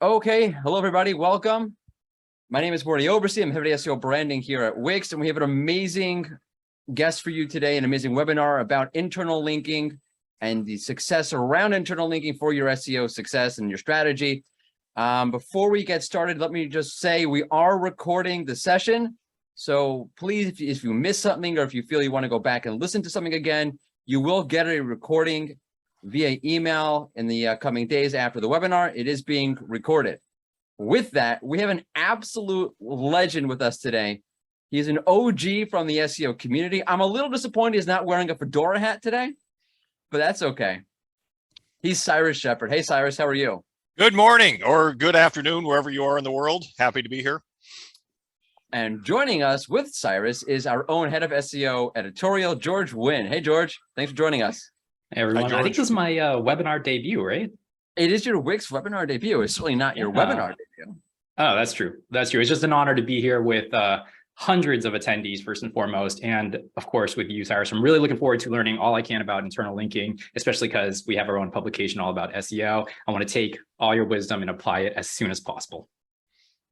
Okay, hello everybody, welcome. My name is Morty Obersee. I'm head of SEO branding here at Wix, and we have an amazing guest for you today, an amazing webinar about internal linking and the success around internal linking for your SEO success and your strategy. Before we get started, let me just say we are recording the session. So please, if you miss something or if you feel you want to go back and listen to something again, you will get a recording via email in the coming days after the webinar. It is being recorded. With that, we have an absolute legend with us today. He's an OG from the SEO community. I'm a little disappointed he's not wearing a fedora hat today, but that's okay. He's Cyrus Shepard. Hey, Cyrus, how are you? Good morning or good afternoon, wherever you are in the world. Happy to be here. And joining us with Cyrus is our own head of SEO editorial, George Wynn. Hey, George, thanks for joining us. Hey, everyone. I think this is my webinar debut, right? It is your Wix webinar debut. It's certainly not your webinar debut. Oh, that's true. That's true. It's just an honor to be here with hundreds of attendees, first and foremost. And of course, with you, Cyrus, I'm really looking forward to learning all I can about internal linking, especially because we have our own publication all about SEO. I want to take all your wisdom and apply it as soon as possible.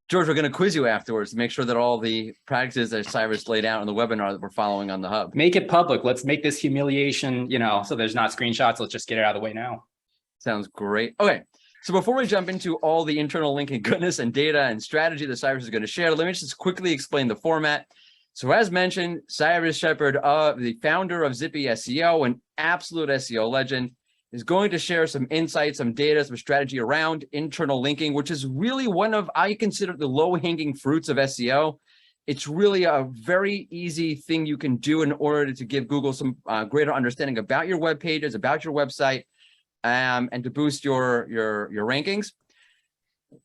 George, we're going to quiz you afterwards to make sure that all the practices that Cyrus laid out in the webinar that we're following on the hub. Make it public. Let's make this humiliation, so there's not screenshots. Let's just get it out of the way now. Sounds great. Okay, so before we jump into all the internal linking goodness and data and strategy that Cyrus is going to share, let me just quickly explain the format. So as mentioned, Cyrus Shepard, the founder of Zippy SEO, an absolute SEO legend, is going to share some insights, some data, some strategy around internal linking, which is really one of, I consider, the low-hanging fruits of SEO. It's really a very easy thing you can do in order to give Google some greater understanding about your web pages, about your website, and to boost your rankings.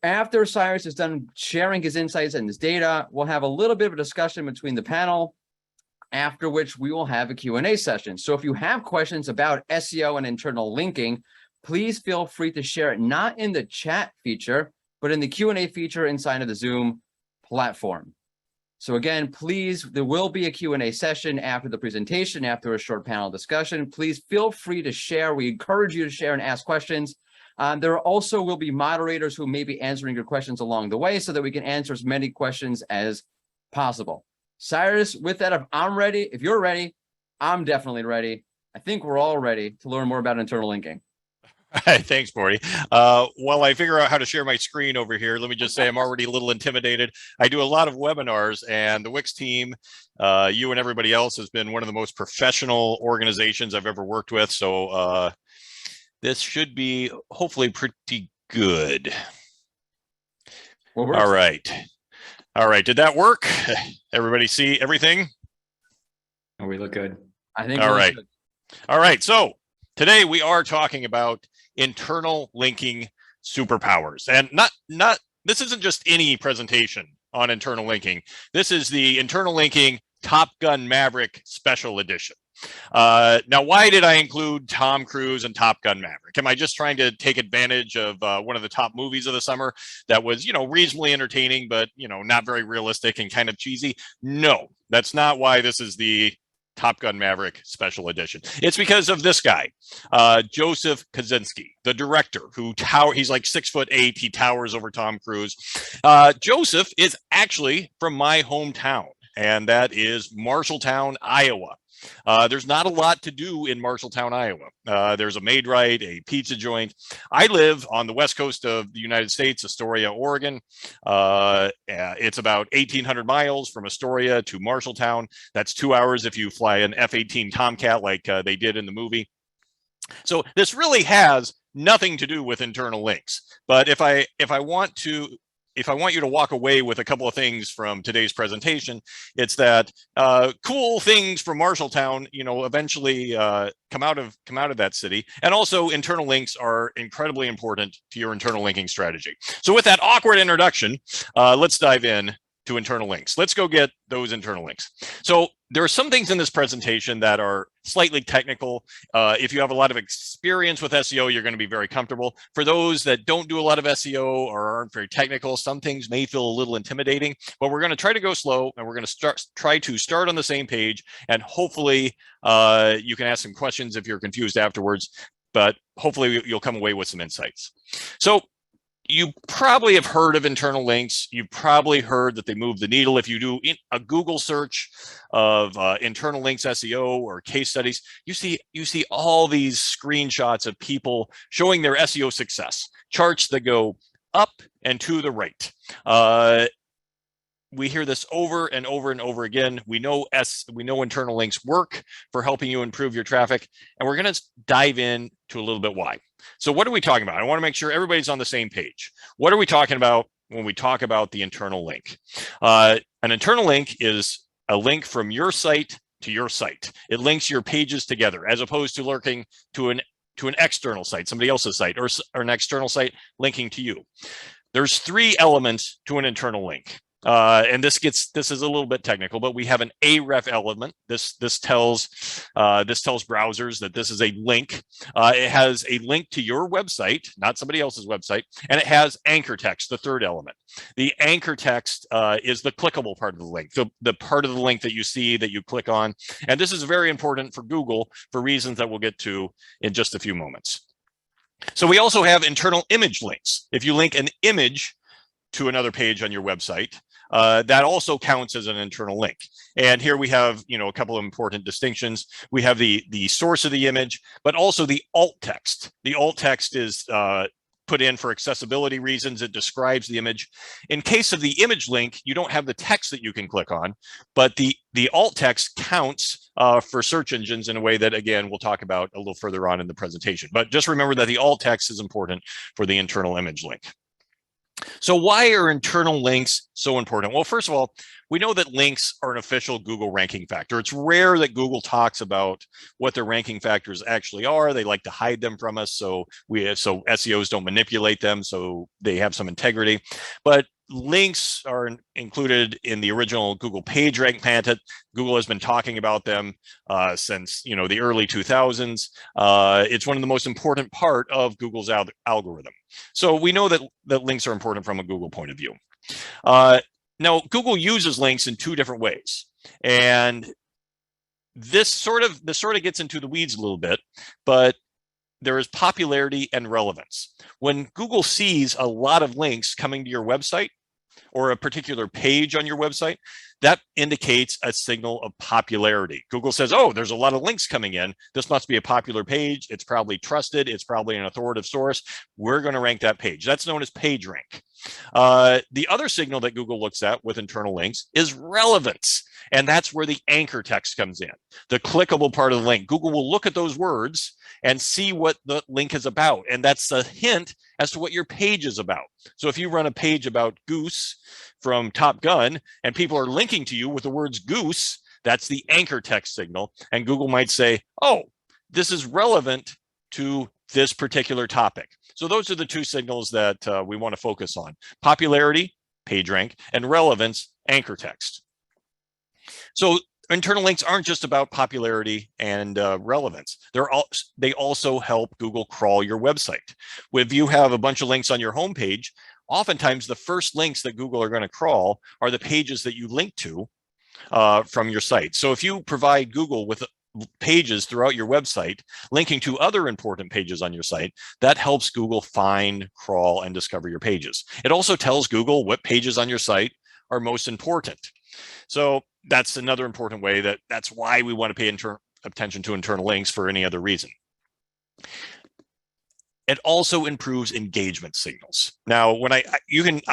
After Cyrus is done sharing his insights and his data, we'll have a little bit of a discussion between the panel, after which we will have a Q&A session. So if you have questions about SEO and internal linking, please feel free to share it, not in the chat feature, but in the Q&A feature inside of the Zoom platform. So again, please, there will be a Q&A session after the presentation, after a short panel discussion. Please feel free to share. We encourage you to share and ask questions. There also will be moderators who may be answering your questions along the way so that we can answer as many questions as possible. Cyrus, with that, if I'm ready, if you're ready, I'm definitely ready. I think we're all ready to learn more about internal linking. Thanks, Morty. While I figure out how to share my screen over here, let me just say I'm already a little intimidated. I do a lot of webinars, and the Wix team, you and everybody else, has been one of the most professional organizations I've ever worked with. So this should be hopefully pretty good. All right. All right. Did that work? Everybody see everything? Oh, we look good. I think. All right. Good. All right. So today we are talking about internal linking superpowers, and this isn't just any presentation on internal linking. This is the internal linking Top Gun Maverick special edition. Now, why did I include Tom Cruise and Top Gun Maverick? Am I just trying to take advantage of one of the top movies of the summer that was, reasonably entertaining, but, not very realistic and kind of cheesy? No, that's not why this is the Top Gun Maverick special edition. It's because of this guy, Joseph Kosinski, the director, he's like 6'8". He towers over Tom Cruise. Joseph is actually from my hometown, and that is Marshalltown, Iowa. There's not a lot to do in Marshalltown, Iowa. There's a Maid-Rite, a pizza joint. I live on the west coast of the United States, Astoria, Oregon. It's about 1,800 miles from Astoria to Marshalltown. That's 2 hours if you fly an F-18 Tomcat like they did in the movie. So this really has nothing to do with internal links. But if I want you to walk away with a couple of things from today's presentation, it's that cool things from Marshalltown, eventually come out of that city. And also internal links are incredibly important to your internal linking strategy. So with that awkward introduction, let's dive in to internal links. Let's go get those internal links. So there are some things in this presentation that are slightly technical. If you have a lot of experience with SEO, you're going to be very comfortable. For those that don't do a lot of SEO or aren't very technical, some things may feel a little intimidating, but we're going to try to go slow, and we're going to try to start on the same page, and hopefully you can ask some questions if you're confused afterwards, but hopefully you'll come away with some insights. So you probably have heard of internal links. You've probably heard that they move the needle. If you do a Google search of internal links SEO or case studies, you see all these screenshots of people showing their SEO success, charts that go up and to the right. We hear this over and over and over again. We know internal links work for helping you improve your traffic, and we're going to dive in to a little bit why. So what are we talking about? I want to make sure everybody's on the same page. What are we talking about when we talk about the internal link? An internal link is a link from your site to your site. It links your pages together, as opposed to linking to an external site, somebody else's site, or an external site linking to you. There's 3 elements to an internal link. And this is a little bit technical, but we have an href element. This tells browsers that this is a link. It has a link to your website, not somebody else's website, and it has anchor text, the 3rd element. The anchor text is the clickable part of the link, the part of the link that you see that you click on. And this is very important for Google for reasons that we'll get to in just a few moments. So we also have internal image links. If you link an image to another page on your website, that also counts as an internal link. And here we have, a couple of important distinctions. We have the source of the image, but also the alt text. The alt text is put in for accessibility reasons. It describes the image. In case of the image link, you don't have the text that you can click on, but the alt text counts for search engines in a way that, again, we'll talk about a little further on in the presentation. But just remember that the alt text is important for the internal image link. So why are internal links so important? Well, first of all, we know that links are an official Google ranking factor. It's rare that Google talks about what their ranking factors actually are. They like to hide them from us, so SEOs don't manipulate them, so they have some integrity. But links are included in the original Google PageRank patent. Google has been talking about them since the early 2000s. It's one of the most important part of Google's algorithm. So we know that links are important from a Google point of view. Now, Google uses links in 2 different ways, and this sort of gets into the weeds a little bit, but there is popularity and relevance. When Google sees a lot of links coming to your website or a particular page on your website, that indicates a signal of popularity. Google says, oh, there's a lot of links coming in. This must be a popular page. It's probably trusted. It's probably an authoritative source. We're going to rank that page. That's known as PageRank. The other signal that Google looks at with internal links is relevance. And that's where the anchor text comes in, the clickable part of the link. Google will look at those words and see what the link is about. And that's a hint as to what your page is about. So if you run a page about Goose from Top Gun and people are linking to you with the words Goose, that's the anchor text signal. And Google might say, oh, this is relevant to this particular topic. So those are the 2 signals that we want to focus on: popularity, PageRank, and relevance, anchor text. So internal links aren't just about popularity and relevance. They also help Google crawl your website. If you have a bunch of links on your homepage, oftentimes the first links that Google are going to crawl are the pages that you link to from your site. So if you provide Google with pages throughout your website linking to other important pages on your site, that helps Google find, crawl, and discover your pages. It also tells Google what pages on your site are most important. So that's another important way that's why we want to pay attention to internal links for any other reason. It also improves engagement signals. Now, when I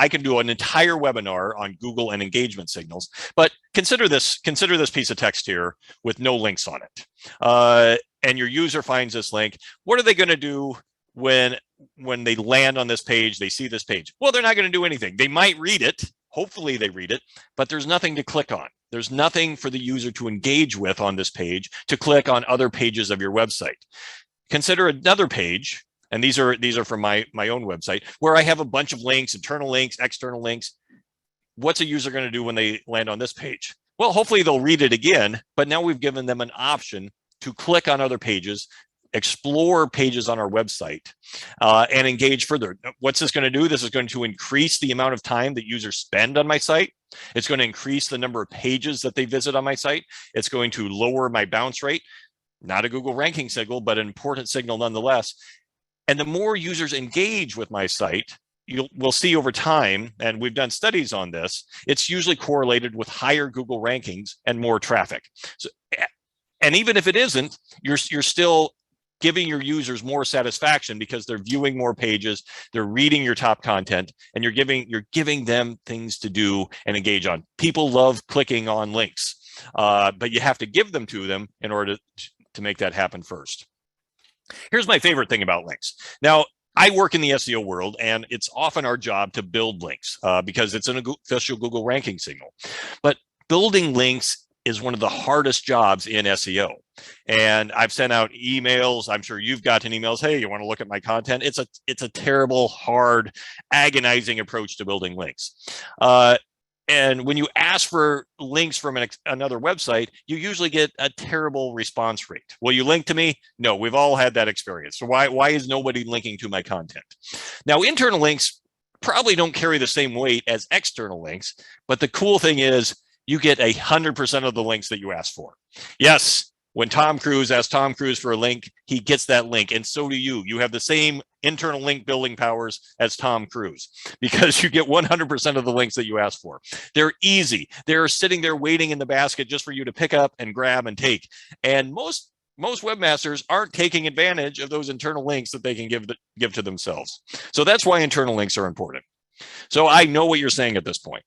can do an entire webinar on Google and engagement signals, but consider this piece of text here with no links on it. And your user finds this link. What are they going to do when they land on this page, they see this page? Well, they're not going to do anything. They might read it. Hopefully they read it, but there's nothing to click on. There's nothing for the user to engage with on this page, to click on other pages of your website. Consider another page, and these are from my own website, where I have a bunch of links, internal links, external links. What's a user going to do when they land on this page? Well, hopefully they'll read it again, but now we've given them an option to click on other pages, explore pages on our website, and engage further. What's this going to do? This is going to increase the amount of time that users spend on my site. It's going to increase the number of pages that they visit on my site. It's going to lower my bounce rate. Not a Google ranking signal, but an important signal nonetheless. And the more users engage with my site, we'll see over time, and we've done studies on this, it's usually correlated with higher Google rankings and more traffic. So, and even if it isn't, you're still giving your users more satisfaction because they're viewing more pages, they're reading your top content, and you're giving them things to do and engage on. People love clicking on links, but you have to give them to them in order to make that happen first. Here's my favorite thing about links. Now, I work in the SEO world, and it's often our job to build links because it's an official Google ranking signal. But building links is one of the hardest jobs in SEO. And I've sent out emails. I'm sure you've gotten emails. Hey, you want to look at my content? It's a terrible, hard, agonizing approach to building links. And when you ask for links from another website, you usually get a terrible response rate. Will you link to me? No, we've all had that experience. So why is nobody linking to my content? Now, internal links probably don't carry the same weight as external links, but the cool thing is you get 100% of the links that you ask for. Yes, when Tom Cruise asks Tom Cruise for a link, he gets that link, and so do you. You have the same internal link building powers as Tom Cruise because you get 100% of the links that you ask for. They're easy. They're sitting there waiting in the basket just for you to pick up and grab and take. And most webmasters aren't taking advantage of those internal links that they can give to themselves. So that's why internal links are important. So I know what you're saying at this point.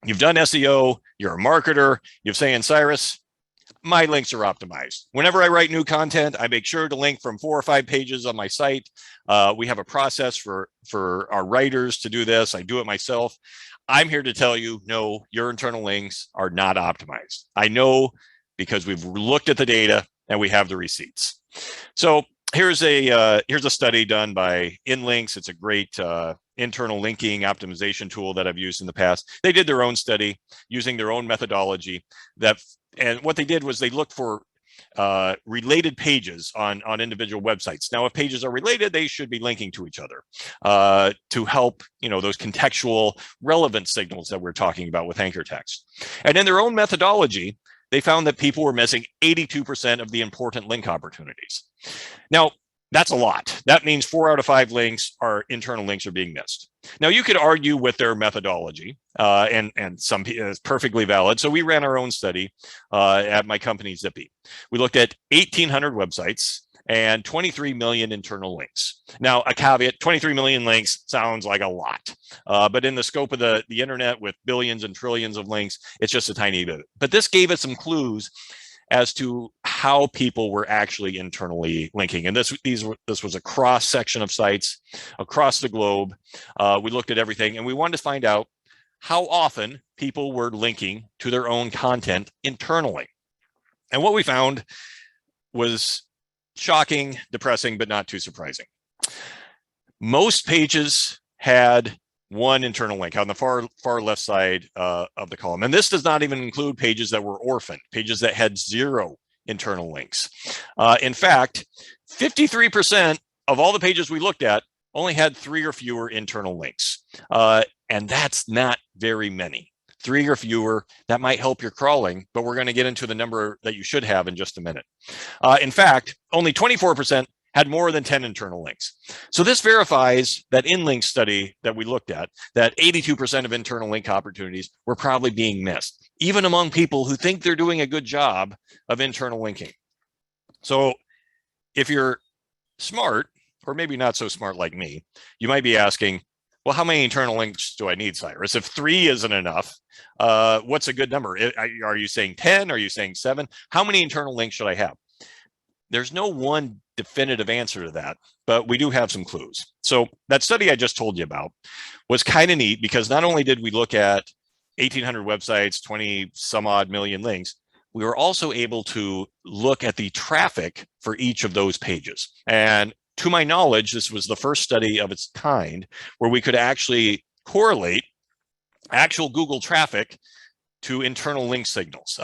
You've done SEO, you're a marketer, you're saying, Cyrus, my links are optimized. Whenever I write new content, I make sure to link from 4 or 5 pages on my site. We have a process for our writers to do this. I do it myself. I'm here to tell you, no, your internal links are not optimized. I know because we've looked at the data and we have the receipts. So here's a study done by InLinks. It's a great internal linking optimization tool that I've used in the past. They did their own study using their own methodology and what they did was they looked for related pages on individual websites. Now, if pages are related, they should be linking to each other to help, those contextual relevant signals that we're talking about with anchor text. And in their own methodology, they found that people were missing 82% of the important link opportunities. Now, that's a lot. That means 4 out of 5 internal links are being missed. Now, you could argue with their methodology, and some is perfectly valid. So we ran our own study at my company, Zippy. We looked at 1,800 websites and 23 million internal links. Now, a caveat, 23 million links sounds like a lot, but in the scope of the internet with billions and trillions of links, it's just a tiny bit. But this gave us some clues as to how people were actually internally linking. And this was a cross section of sites across the globe. We looked at everything and we wanted to find out how often people were linking to their own content internally. And what we found was shocking, depressing, but not too surprising. Most pages had one internal link on the far left side of the column. And this does not even include pages that were orphaned, pages that had 0 internal links. In fact, 53% of all the pages we looked at only had 3 or fewer internal links. And that's not very many. 3 or fewer, that might help your crawling, but we're going to get into the number that you should have in just a minute. In fact, only 24% had more than 10 internal links. So this verifies that InLinks study that we looked at, that 82% of internal link opportunities were probably being missed, even among people who think they're doing a good job of internal linking. So if you're smart, or maybe not so smart like me, you might be asking, well, how many internal links do I need, Cyrus? If 3 isn't enough, what's a good number? Are you saying 10? Are you saying 7? How many internal links should I have? There's no one definitive answer to that, but we do have some clues. So that study I just told you about was kind of neat because not only did we look at 1,800 websites, 20 some odd million links, we were also able to look at the traffic for each of those pages. And to my knowledge, this was the first study of its kind where we could actually correlate actual Google traffic to internal link signals.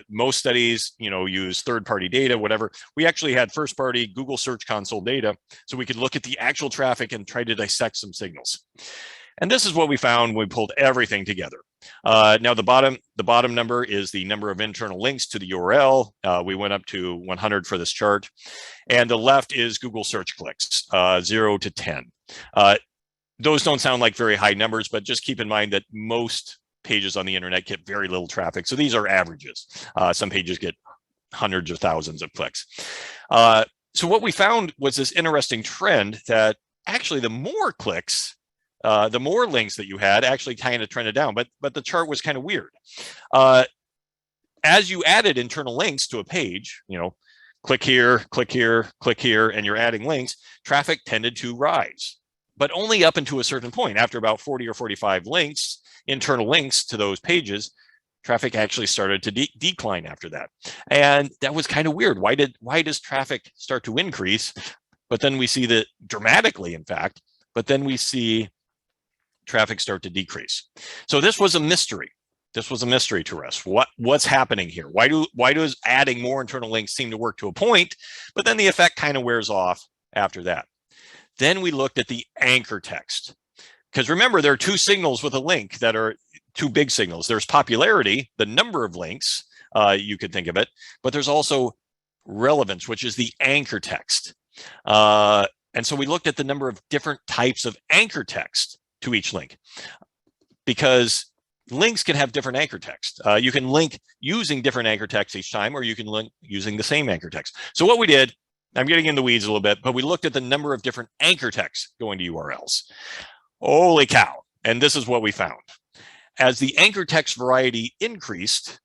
Most studies, use third-party data, whatever. We actually had first-party Google Search Console data, so we could look at the actual traffic and try to dissect some signals. And this is what we found when we pulled everything together. Now, the bottom number is the number of internal links to the URL. We went up to 100 for this chart. And the left is Google search clicks, 0 to 10. those don't sound like very high numbers, but just keep in mind that most pages on the internet get very little traffic. So these are averages. Some pages get hundreds or thousands of clicks. So what we found was this interesting trend that actually the more clicks, the more links that you had actually kind of trended down, but the chart was kind of weird. As you added internal links to a page, you know, click here, click here, click here, and you're adding links, traffic tended to rise, but only up until a certain point. After about 40 or 45 links, internal links to those pages, traffic actually started to decline after that. And that was kind of weird. Why does traffic start to increase? But then we see that dramatically, in fact, but then we see traffic start to decrease. So this was a mystery. This was a mystery to us. What's happening here? Why does adding more internal links seem to work to a point, but then the effect kind of wears off after that? Then we looked at the anchor text. Because remember, there are two signals with a link that are two big signals. There's popularity, the number of links, you could think of it, but there's also relevance, which is the anchor text. And so we looked at the number of different types of anchor text to each link, because links can have different anchor text. You can link using different anchor text each time, or you can link using the same anchor text. So what we did, I'm getting in the weeds a little bit, but we looked at the number of different anchor texts going to URLs. Holy cow. And this is what we found. As the anchor text variety increased,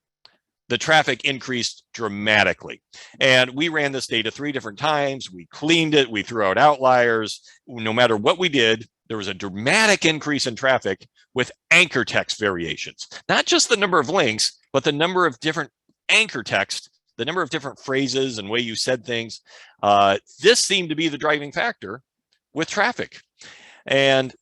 the traffic increased dramatically. And we ran this data 3 different times. We cleaned it. We threw out outliers. No matter what we did, there was a dramatic increase in traffic with anchor text variations. Not just the number of links, but the number of different anchor text, the number of different phrases and way you said things. This seemed to be the driving factor with traffic. And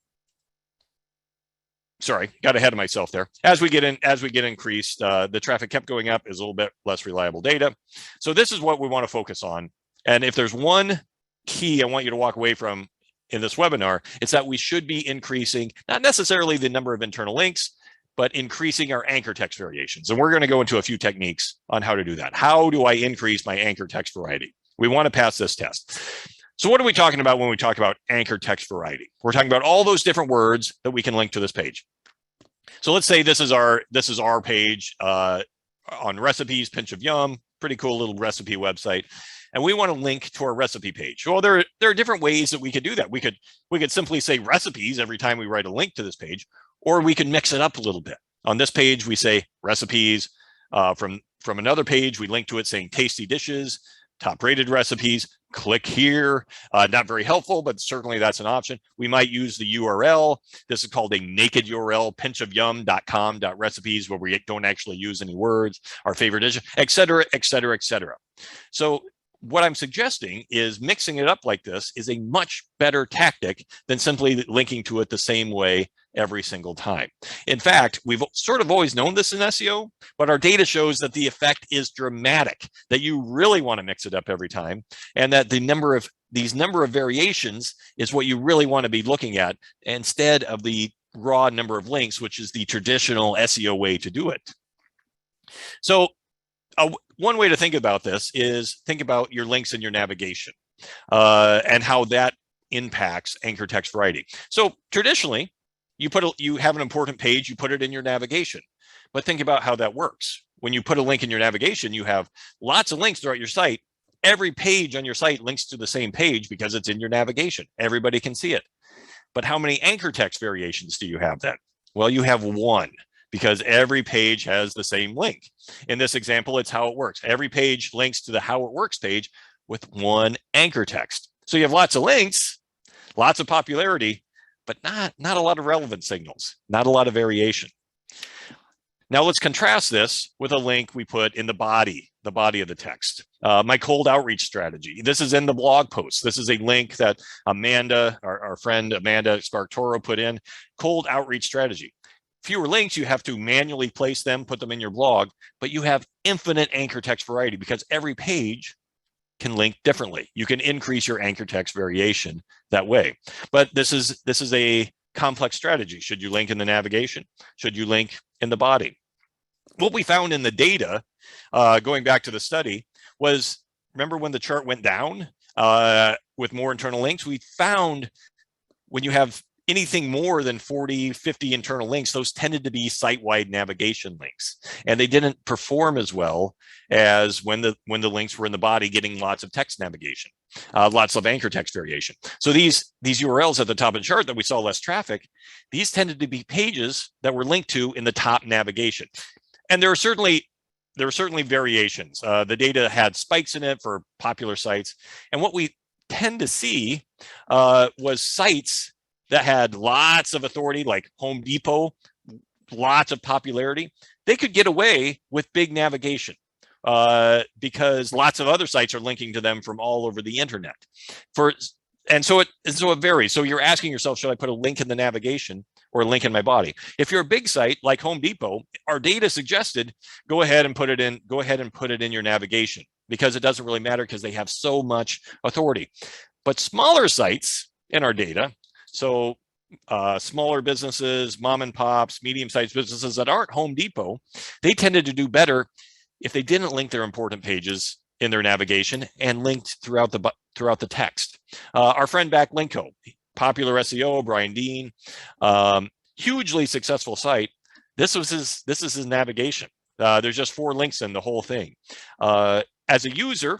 sorry, got ahead of myself there. As we get increased, the traffic kept going up, is a little bit less reliable data. So this is what we want to focus on. And if there's one key I want you to walk away from in this webinar, it's that we should be increasing, not necessarily the number of internal links, but increasing our anchor text variations. And we're going to go into a few techniques on how to do that. How do I increase my anchor text variety? We want to pass this test. So what are we talking about when we talk about anchor text variety? We're talking about all those different words that we can link to this page. So let's say this is our page on recipes, Pinch of Yum, pretty cool little recipe website. And we want to link to our recipe page. Well, there are different ways that we could do that. We could simply say recipes every time we write a link to this page, or we can mix it up a little bit. On this page, we say recipes. From another page, we link to it saying tasty dishes, top rated recipes, click here. Not very helpful, but certainly that's an option. We might use the URL. This is called a naked URL, pinchofyum.com.recipes, where we don't actually use any words, our favorite dish, et cetera, et cetera, et cetera. So what I'm suggesting is mixing it up like this is a much better tactic than simply linking to it the same way every single time. In fact, we've sort of always known this in SEO, but our data shows that the effect is dramatic, that you really want to mix it up every time, and that the number of variations is what you really want to be looking at instead of the raw number of links, which is the traditional SEO way to do it. So one way to think about this is think about your links in your navigation and how that impacts anchor text variety. So traditionally, you have an important page, you put it in your navigation, but think about how that works. When you put a link in your navigation, you have lots of links throughout your site. Every page on your site links to the same page because it's in your navigation. Everybody can see it. But how many anchor text variations do you have then? Well, you have one, because every page has the same link. In this example, it's how it works. Every page links to the how it works page with one anchor text. So you have lots of links, lots of popularity, but not a lot of relevant signals, not a lot of variation. Now let's contrast this with a link we put in the body of the text. My cold outreach strategy. This is in the blog post. This is a link that Amanda, our friend Amanda Spartoro, put in. Cold outreach strategy. Fewer links, you have to manually place them, put them in your blog, but you have infinite anchor text variety because every page can link differently. You can increase your anchor text variation that way. But this is a complex strategy. Should you link in the navigation? Should you link in the body? What we found in the data, going back to the study, was, remember when the chart went down with more internal links? We found when you have anything more than 40, 50 internal links, those tended to be site-wide navigation links. And they didn't perform as well as when the links were in the body getting lots of text navigation, lots of anchor text variation. So these URLs at the top of the chart that we saw less traffic, these tended to be pages that were linked to in the top navigation. And there were certainly variations. The data had spikes in it for popular sites. And what we tend to see was sites that had lots of authority, like Home Depot, lots of popularity. They could get away with big navigation because lots of other sites are linking to them from all over the internet. And so it varies. So you're asking yourself, should I put a link in the navigation or a link in my body? If you're a big site like Home Depot, our data suggested go ahead and put it in your navigation, because it doesn't really matter because they have so much authority. But smaller sites in our data, so smaller businesses, mom and pops, medium-sized businesses that aren't Home Depot, they tended to do better if they didn't link their important pages in their navigation and linked throughout the text. Our friend Backlinko, popular SEO, Brian Dean, hugely successful site. This is his navigation. There's just 4 links in the whole thing. As a user,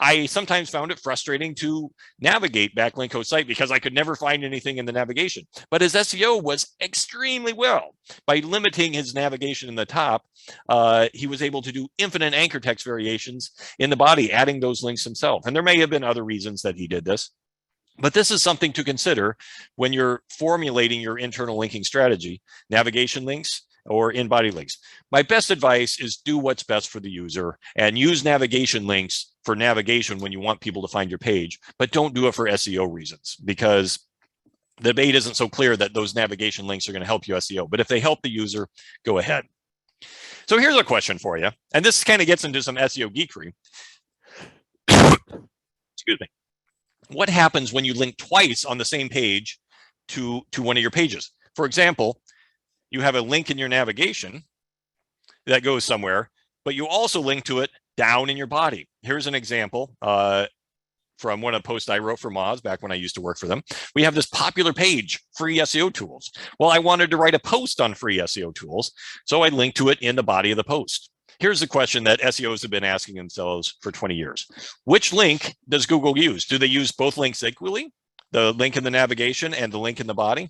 I sometimes found it frustrating to navigate Backlinko's site because I could never find anything in the navigation. But his SEO was extremely well. By limiting his navigation in the top, he was able to do infinite anchor text variations in the body, adding those links himself. And there may have been other reasons that he did this. But this is something to consider when you're formulating your internal linking strategy, navigation links or in-body links. My best advice is do what's best for the user and use navigation links for navigation when you want people to find your page, but don't do it for SEO reasons, because the debate isn't so clear that those navigation links are going to help you SEO. But if they help the user, go ahead. So here's a question for you, and this kind of gets into some SEO geekery. Excuse me. What happens when you link twice on the same page to one of your pages? For example, you have a link in your navigation that goes somewhere, but you also link to it down in your body. Here's an example from one of the posts I wrote for Moz back when I used to work for them. We have this popular page, free SEO tools. Well, I wanted to write a post on free SEO tools, so I linked to it in the body of the post. Here's the question that SEOs have been asking themselves for 20 years. Which link does Google use? Do they use both links equally? The link in the navigation and the link in the body?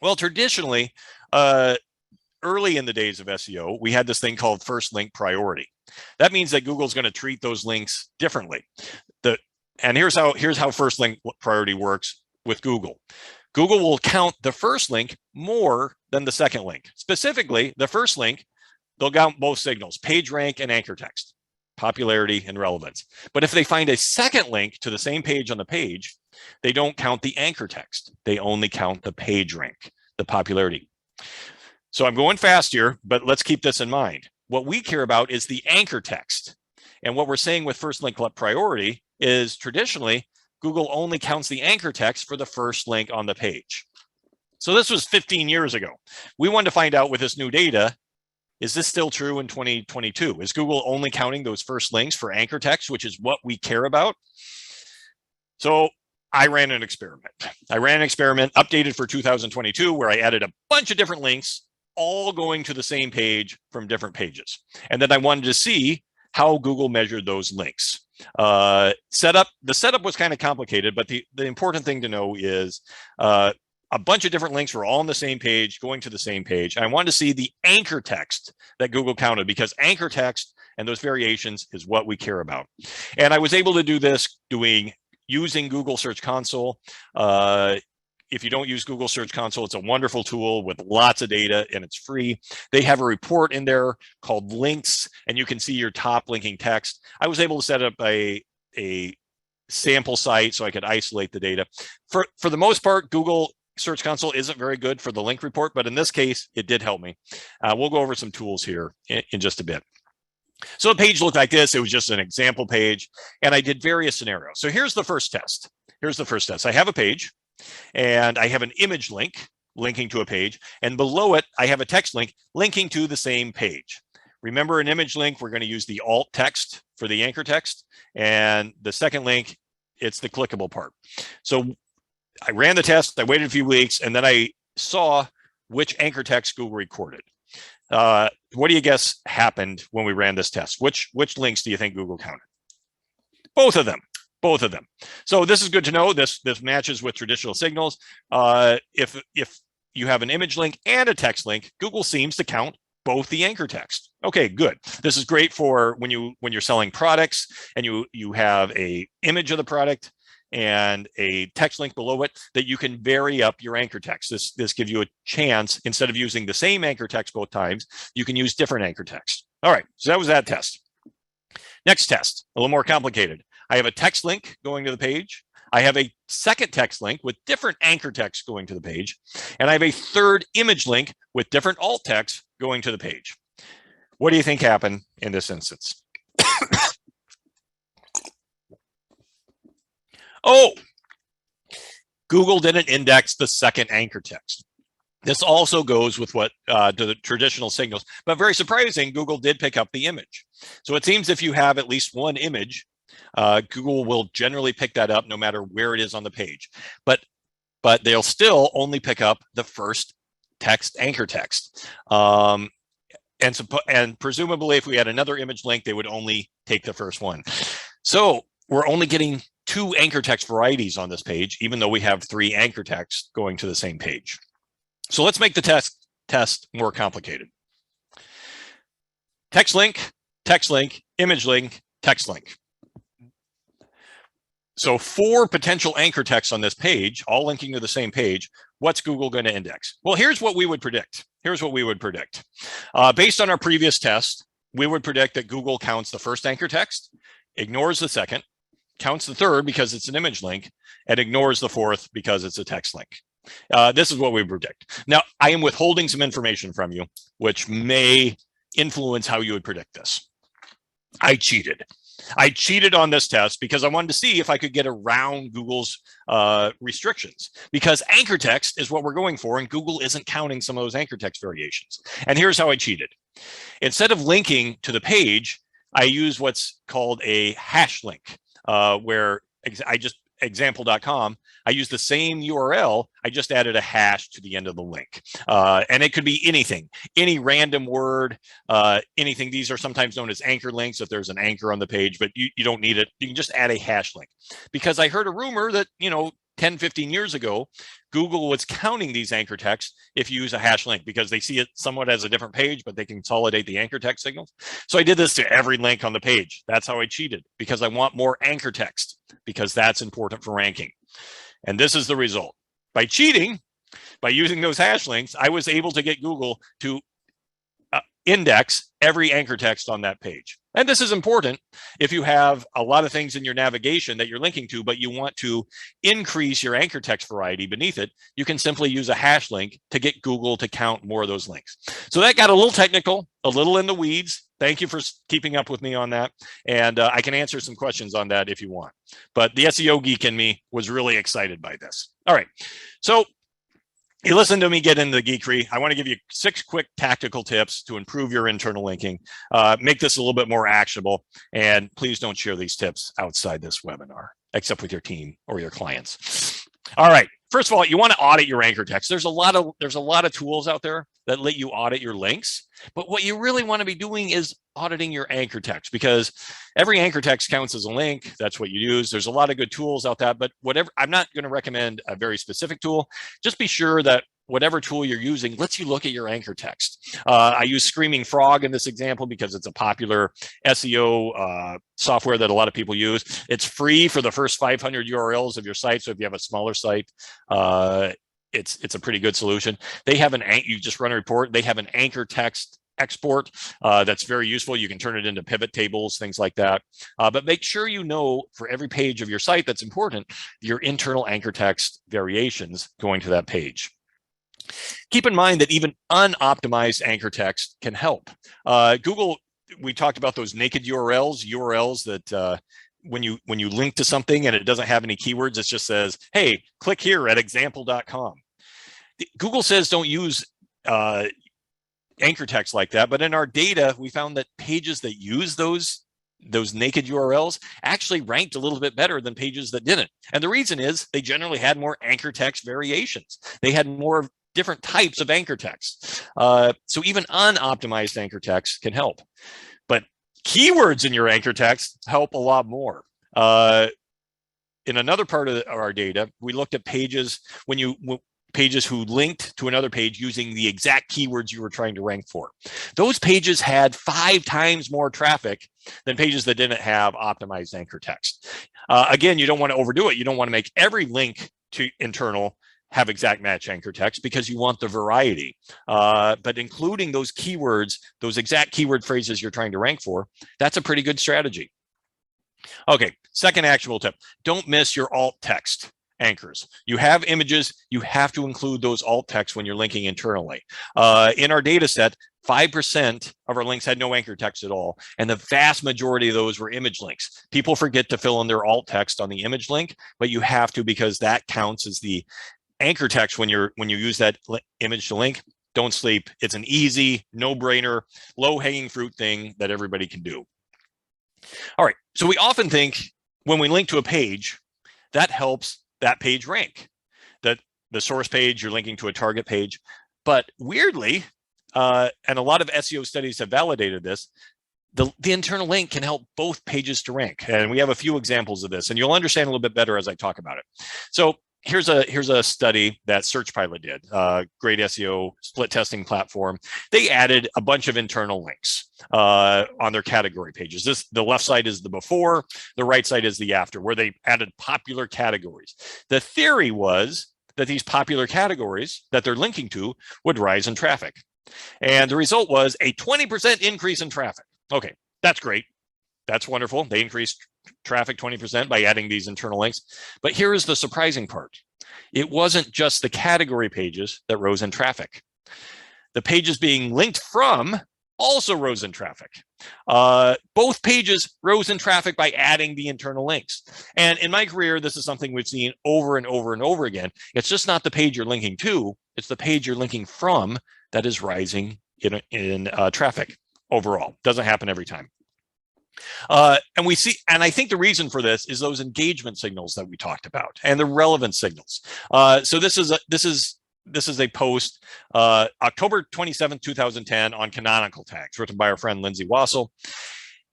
Well, traditionally, early in the days of SEO, we had this thing called first link priority. That means that Google's going to treat those links differently. And here's how first link priority works with Google. Google will count the first link more than the second link. Specifically, the first link, they'll count both signals, page rank and anchor text, popularity and relevance. But if they find a second link to the same page on the page, they don't count the anchor text. They only count the page rank, the popularity. So I'm going fast here, but let's keep this in mind. What we care about is the anchor text. And what we're saying with first link priority is traditionally, Google only counts the anchor text for the first link on the page. So this was 15 years ago. We wanted to find out with this new data, is this still true in 2022? Is Google only counting those first links for anchor text, which is what we care about? So I ran an experiment. Updated for 2022 where I added a bunch of different links, all going to the same page from different pages. And then I wanted to see how Google measured those links. The setup was kind of complicated, but the important thing to know is a bunch of different links were all on the same page, going to the same page. And I wanted to see the anchor text that Google counted, because anchor text and those variations is what we care about. And I was able to do this using Google Search Console. If you don't use Google Search Console, it's a wonderful tool with lots of data and it's free. They have a report in there called links, and you can see your top linking text. I was able to set up a sample site so I could isolate the data. For the most part, Google Search Console isn't very good for the link report, but in this case, it did help me. We'll go over some tools here in just a bit. So the page looked like this. It was just an example page, and I did various scenarios. So here's the first test. I have a page, and I have an image link linking to a page, and below it, I have a text link linking to the same page. Remember, an image link, we're going to use the alt text for the anchor text, and the second link, it's the clickable part. So I ran the test, I waited a few weeks, and then I saw which anchor text Google recorded. What do you guess happened when we ran this test? Which links do you think Google counted? Both of them. Both of them. So this is good to know. This matches with traditional signals. If you have an image link and a text link, Google seems to count both the anchor text. Okay, good. This is great for when you're selling products and you have a image of the product and a text link below it, that you can vary up your anchor text. This gives you a chance, instead of using the same anchor text both times, you can use different anchor text. All right, so that was that test. Next test, a little more complicated. I have a text link going to the page. I have a second text link with different anchor text going to the page. And I have a third image link with different alt text going to the page. What do you think happened in this instance? Oh, Google didn't index the second anchor text. This also goes with what to the traditional signals, but very surprising, Google did pick up the image. So it seems if you have at least one image, Google will generally pick that up no matter where it is on the page. But they'll still only pick up the first text anchor text. And presumably if we had another image link, they would only take the first one. So we're only getting 2 anchor text varieties on this page, even though we have 3 anchor texts going to the same page. So let's make the test more complicated. Text link, image link, text link. So 4 potential anchor texts on this page, all linking to the same page. What's Google going to index? Well, here's what we would predict. Based on our previous test, we would predict that Google counts the first anchor text, ignores the second, counts the third because it's an image link, and ignores the fourth because it's a text link. This is what we predict. Now, I am withholding some information from you, which may influence how you would predict this. I cheated on this test because I wanted to see if I could get around Google's restrictions, because anchor text is what we're going for, and Google isn't counting some of those anchor text variations. And here's how I cheated. Instead of linking to the page, I use what's called a hash link, where example.com, I use the same URL, I just added a hash to the end of the link. And it could be anything, any random word, anything. These are sometimes known as anchor links if there's an anchor on the page, but you don't need it. You can just add a hash link. Because I heard a rumor that, 10, 15 years ago, Google was counting these anchor texts if you use a hash link, because they see it somewhat as a different page, but they can consolidate the anchor text signals. So I did this to every link on the page. That's how I cheated, because I want more anchor text, because that's important for ranking. And this is the result. By cheating, by using those hash links, I was able to get Google to index every anchor text on that page. And this is important if you have a lot of things in your navigation that you're linking to, but you want to increase your anchor text variety beneath it, you can simply use a hash link to get Google to count more of those links. So that got a little technical, a little in the weeds. Thank you for keeping up with me on that. And I can answer some questions on that if you want. But the SEO geek in me was really excited by this. All right. So you listen to me get into the geekery. I want to give you 6 quick tactical tips to improve your internal linking, make this a little bit more actionable, and please don't share these tips outside this webinar, except with your team or your clients. All right. First of all, you want to audit your anchor text. There's a lot of tools out there that let you audit your links, but what you really want to be doing is auditing your anchor text, because every anchor text counts as a link. That's what you use. There's a lot of good tools out there, but I'm not going to recommend a very specific tool. Just be sure that whatever tool you're using lets you look at your anchor text. I use Screaming Frog in this example because it's a popular SEO software that a lot of people use. It's free for the first 500 URLs of your site. So if you have a smaller site, it's a pretty good solution. They have you just run a report. They have an anchor text export that's very useful. You can turn it into pivot tables, things like that. But make sure you know for every page of your site that's important, your internal anchor text variations going to that page. Keep in mind that even unoptimized anchor text can help. Google, we talked about those naked URLs that when you link to something and it doesn't have any keywords, it just says, hey, click here at example.com. Google says don't use anchor text like that, but in our data, we found that pages that use those those naked URLs actually ranked a little bit better than pages that didn't. And the reason is they generally had more anchor text variations. They had more different types of anchor text. So even unoptimized anchor text can help. But keywords in your anchor text help a lot more. In another part of our data, we looked at pages pages who linked to another page using the exact keywords you were trying to rank for. Those pages had 5 times more traffic than pages that didn't have optimized anchor text. Again, you don't want to overdo it. You don't want to make every link to internal have exact match anchor text because you want the variety. But including those keywords, those exact keyword phrases you're trying to rank for, that's a pretty good strategy. Okay, second actionable tip, don't miss your alt text anchors. You have images, you have to include those alt text when you're linking internally. In our data set, 5% of our links had no anchor text at all, and the vast majority of those were image links. People forget to fill in their alt text on the image link, but you have to because that counts as the anchor text when you use that image to link. Don't sleep. It's an easy, no-brainer, low-hanging fruit thing that everybody can do. All right, so we often think when we link to a page, that helps that page rank, that the source page, you're linking to a target page. But weirdly, and a lot of SEO studies have validated this, the internal link can help both pages to rank. And we have a few examples of this, and you'll understand a little bit better as I talk about it. So here's a study that SearchPilot did, great SEO split testing platform. They added a bunch of internal links on their category pages. The left side is the before, the right side is the after, where they added popular categories. The theory was that these popular categories that they're linking to would rise in traffic. And the result was a 20% increase in traffic. Okay, that's great. That's wonderful. They increased traffic 20% by adding these internal links. But here is the surprising part. It wasn't just the category pages that rose in traffic. The pages being linked from also rose in traffic. Both pages rose in traffic by adding the internal links. And in my career, this is something we've seen over and over and over again. It's just not the page you're linking to, it's the page you're linking from that is rising in traffic overall. Doesn't happen every time. And we see, and I think the reason for this is those engagement signals that we talked about and the relevance signals. So this is a post, October 27th, 2010 on canonical tags written by our friend Lindsay Wassel.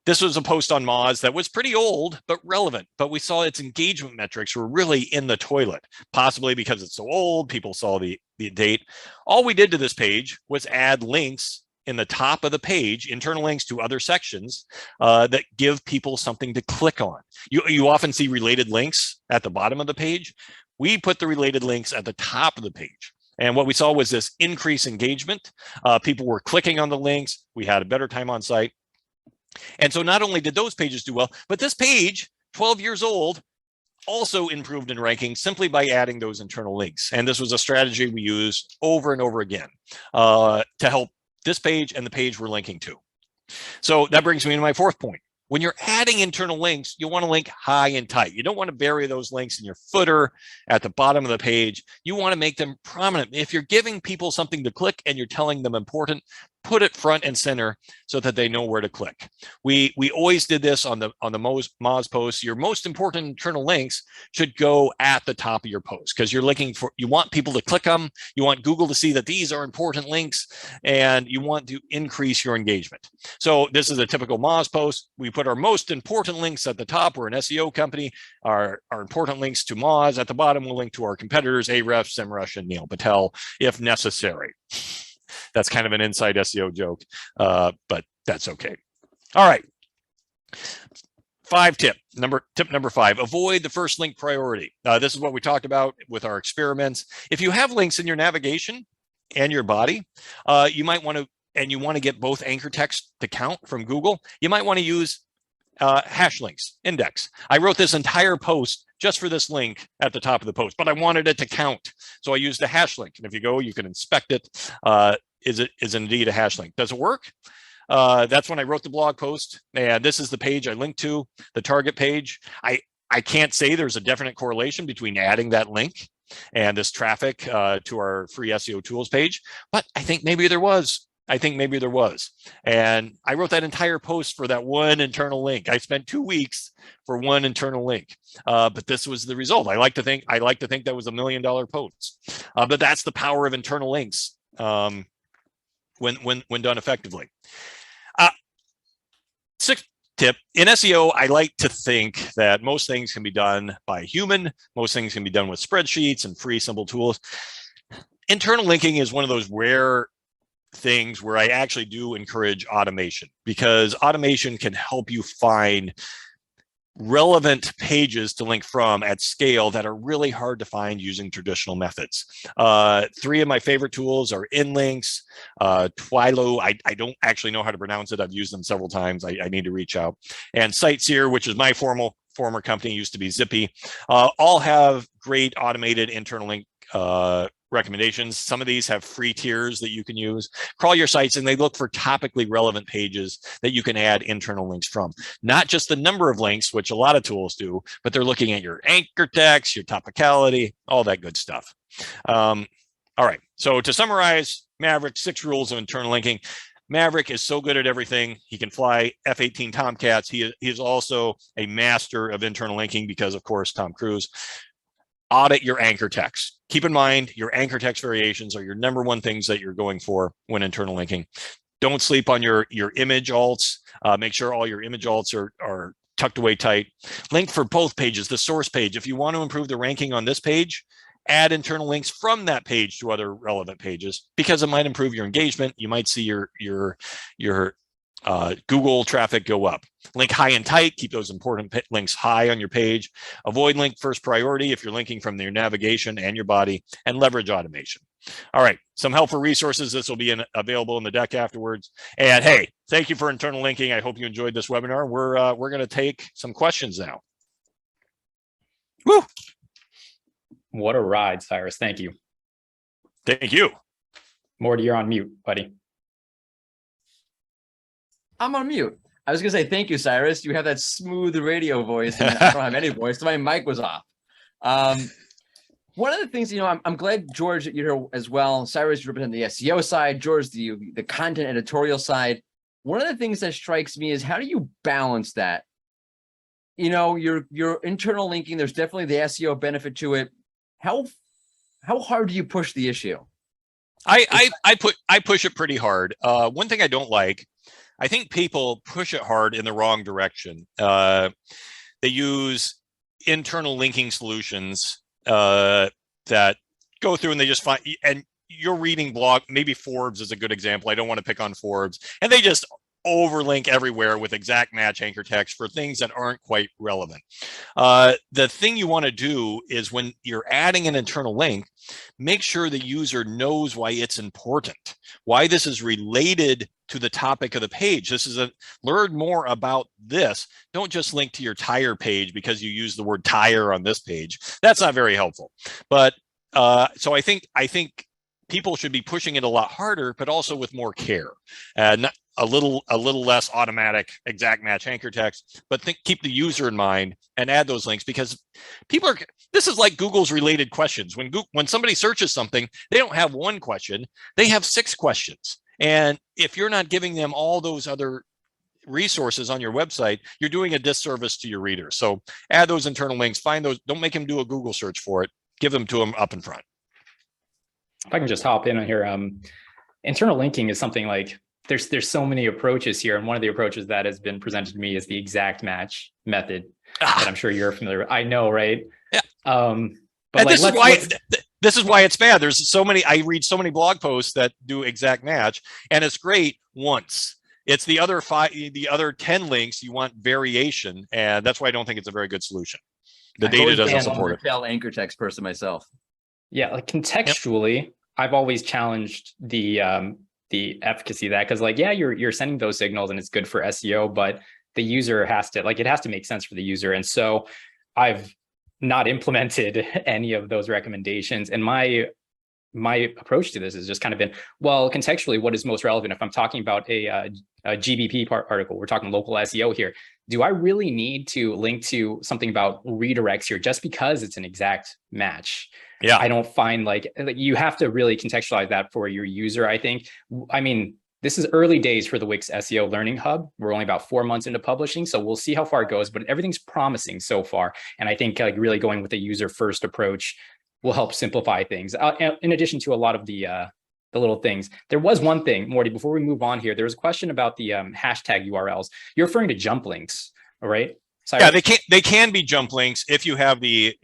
This was a post on Moz that was pretty old, but relevant, but we saw its engagement metrics were really in the toilet, possibly because it's so old, people saw the date. All we did to this page was add links in the top of the page, internal links to other sections that give people something to click on. You often see related links at the bottom of the page. We put the related links at the top of the page. And what we saw was this increased engagement. People were clicking on the links. We had a better time on site. And so not only did those pages do well, but this page, 12 years old, also improved in ranking simply by adding those internal links. And this was a strategy we used over and over again to help this page and the page we're linking to. So that brings me to my fourth point. When you're adding internal links, you want to link high and tight. You don't want to bury those links in your footer at the bottom of the page. You want to make them prominent. If you're giving people something to click and you're telling them important, put it front and center so that they know where to click. We always did this on the Moz posts. Your most important internal links should go at the top of your post because you want people to click them. You want Google to see that these are important links and you want to increase your engagement. So this is a typical Moz post. We put our most important links at the top. We're an SEO company. Our important links to Moz at the bottom. We'll link to our competitors, Ahrefs, SEMrush, and Neil Patel if necessary. That's kind of an inside SEO joke, but that's okay. All right. Tip number 5, avoid the first link priority. This is what we talked about with our experiments. If you have links in your navigation and your body, you might want to, and you want to get both anchor text to count from Google, you might want to use hash links, index. I wrote this entire post just for this link at the top of the post, but I wanted it to count. So I used a hash link. And if you go, you can inspect it. Is it indeed a hash link? Does it work? That's when I wrote the blog post. And this is the page I linked to, the target page. I can't say there's a definite correlation between adding that link and this traffic to our free SEO tools page, but I think maybe there was. I think maybe there was. And I wrote that entire post for that one internal link. I spent 2 weeks for one internal link, but this was the result. I like to think that was $1 million post, but that's the power of internal links when done effectively. Sixth tip, in SEO, I like to think that most things can be done by a human. Most things can be done with spreadsheets and free, simple tools. Internal linking is one of those rare things where I actually do encourage automation, because automation can help you find relevant pages to link from at scale that are really hard to find using traditional methods. 3 of my favorite tools are InLinks, Twilio. I don't actually know how to pronounce it. I've used them several times. I need to reach out. And Sightseer, which is my former company, used to be Zippy. All have great automated internal link recommendations. Some of these have free tiers that you can use. Crawl Your Sites, and they look for topically relevant pages that you can add internal links from. Not just the number of links, which a lot of tools do, but they're looking at your anchor text, your topicality, all that good stuff. All right. So to summarize, Maverick, 6 rules of internal linking. Maverick is so good at everything. He can fly F-18 Tomcats. He is also a master of internal linking because, of course, Tom Cruise. Audit your anchor text. Keep in mind, your anchor text variations are your number one things that you're going for when internal linking. Don't sleep on your image alts. Make sure all your image alts are tucked away tight. Link for both pages, the source page. If you want to improve the ranking on this page, add internal links from that page to other relevant pages, because it might improve your engagement. You might see your Google traffic go up. Link high and tight, keep those important links high on your page. Avoid link first priority if you're linking from your navigation and your body, and leverage automation. All right, some helpful resources. This will be available in the deck afterwards. And hey, thank you for internal linking. I hope you enjoyed this webinar. We're going to take some questions now. Woo! What a ride, Cyrus. Thank you. Thank you. Morty, you're on mute, buddy. I'm on mute. I was gonna say thank you, Cyrus. You have that smooth radio voice, and I don't have any voice, so my mic was off. One of the things, I'm glad, George, that you're here as well. Cyrus, you represent the SEO side. George, the content editorial side. One of the things that strikes me is, how do you balance that? Your internal linking, there's definitely the SEO benefit to it. How hard do you push the issue? I push it pretty hard. One thing I don't like, I think people push it hard in the wrong direction. They use internal linking solutions that go through, and they just find, and you're reading blog, maybe Forbes is a good example. I don't want to pick on Forbes, and they just overlink everywhere with exact match anchor text for things that aren't quite relevant. The thing you want to do is, when you're adding an internal link, make sure the user knows why it's important, why this is related to the topic of the page. Learn more about this. Don't just link to your tire page because you use the word tire on this page. That's not very helpful. But so I think people should be pushing it a lot harder, but also with more care. Not a little less automatic exact match anchor text, but keep the user in mind and add those links, because this is like Google's related questions. When somebody searches something, they don't have one question, they have 6 questions. And if you're not giving them all those other resources on your website, you're doing a disservice to your readers. So add those internal links, find those, don't make them do a Google search for it, give them to them up in front. If I can just hop in on here, internal linking is something like, there's so many approaches here. And one of the approaches that has been presented to me is the exact match method that I'm sure you're familiar with. I know, right? Yeah. But this is why it's bad. I read so many blog posts that do exact match, and it's great once. It's the other 10 links you want variation, and that's why I don't think it's a very good solution. The data doesn't support it. I'm an anchor text person myself. Yeah, like contextually, I've always challenged the efficacy of that, because you're sending those signals and it's good for SEO, but the user has to, it has to make sense for the user. And so I've not implemented any of those recommendations. And my approach to this has just kind of been, well, contextually, what is most relevant? If I'm talking about a GBP article, we're talking local SEO here. Do I really need to link to something about redirects here just because it's an exact match? Yeah, I don't find you have to really contextualize that for your user, I think. I mean, This is early days for the Wix SEO Learning Hub. We're only about 4 months into publishing, so we'll see how far it goes, but everything's promising so far. And I think like really going with a user-first approach will help simplify things. In addition to a lot of the little things. There was one thing, Morty, before we move on here, there was a question about the hashtag URLs. You're referring to jump links, all right? Yeah, they can be jump links if you have the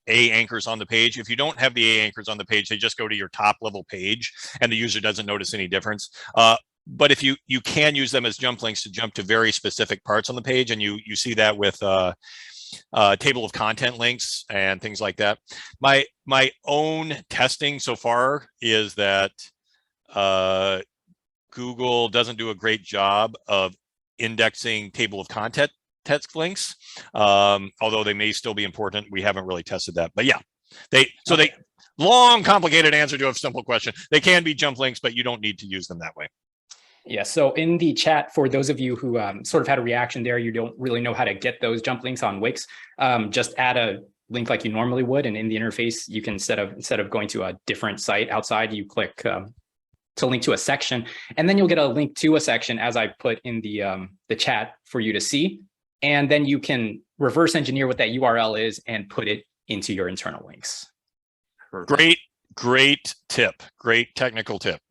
A anchors on the page. If you don't have the A anchors on the page, they just go to your top level page and the user doesn't notice any difference. But if you can use them as jump links to jump to very specific parts on the page, and you see that with table of content links and things like that. My own testing so far is that Google doesn't do a great job of indexing table of content text links, although they may still be important. We haven't really tested that, but yeah, long, complicated answer to a simple question. They can be jump links, but you don't need to use them that way. Yeah, so in the chat, for those of you who sort of had a reaction there, you don't really know how to get those jump links on Wix, just add a link like you normally would, and in the interface, you can instead of going to a different site outside, you click to link to a section, and then you'll get a link to a section as I put in the chat for you to see. And then you can reverse engineer what that URL is and put it into your internal links. Perfect. Great tip. Great technical tip.